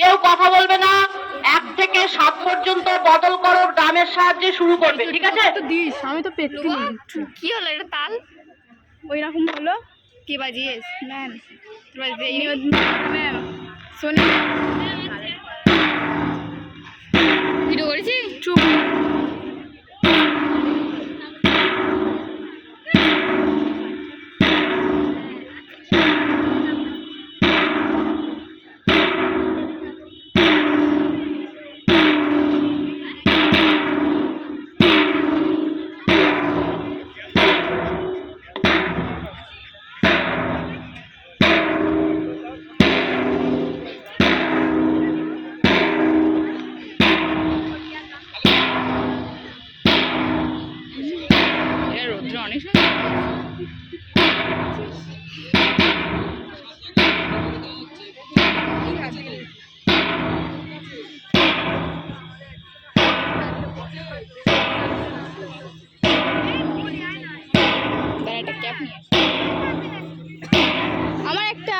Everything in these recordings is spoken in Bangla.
কেউ কথা বলবে না। 1 থেকে 7 পর্যন্ত বদল করো ড্রামের সাহায্যে শুরু করবে, ঠিক আছে? তো দিস, আমি তো পেট্টি কি হলো এটা তাল? ওই রকম হলো। কে বাজিয়েছ? ম্যাম ম্যাম সোনি ভিডিও করেছি? চুপ। এটা রৌদ্র অনেক সময়। একটা ক্যাপ নিয়ে আমার একটা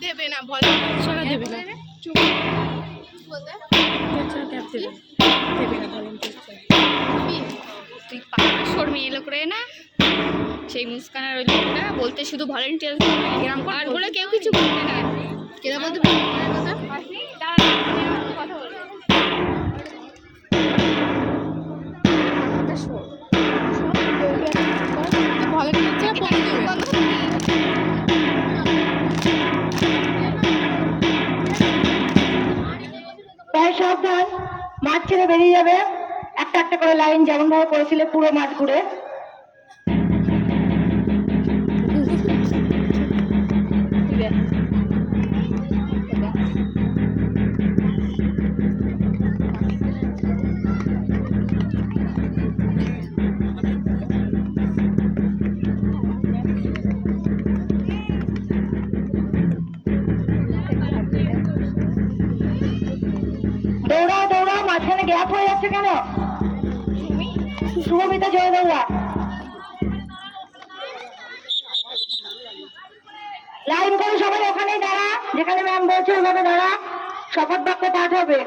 দেবে না, ভয় ছাড়া দেবে না। চুপ ক্যাপ দেবে দেবে না, তুই পাঁচশোর মেয়ে লোক রে না, সেই মুস্কানের ওই লোকটা বলতে শুধু ভলেন্টিয়ার আর বলে কেউ কিছু বলবে না। কেরা বলতে কথা বলবে ভালো নিচ্ছে পরে দেবে। তাই সাবধান, মাঠ ছেড়ে বেরিয়ে যাবে। একটা একটা করে লাইন যেমন ভাবে করেছিলে পুরো মাঠ ঘুরে। দৌড়াও দৌড়াও, মাঝখানে গ্যাপ হয়ে যাচ্ছে কেন? শুভমিতা জয় দৌড়া। লাইন করে সবাই ওখানেই দাঁড়া, যেখানে ম্যাম বলছে ওখানে দাঁড়া। শপথ বাক্য পাঠ হবে।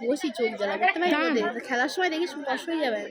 বসি চোখ জ্বালা করতে পারি, খেলার সময় দেখি কষ্ট হয়ে যাবে।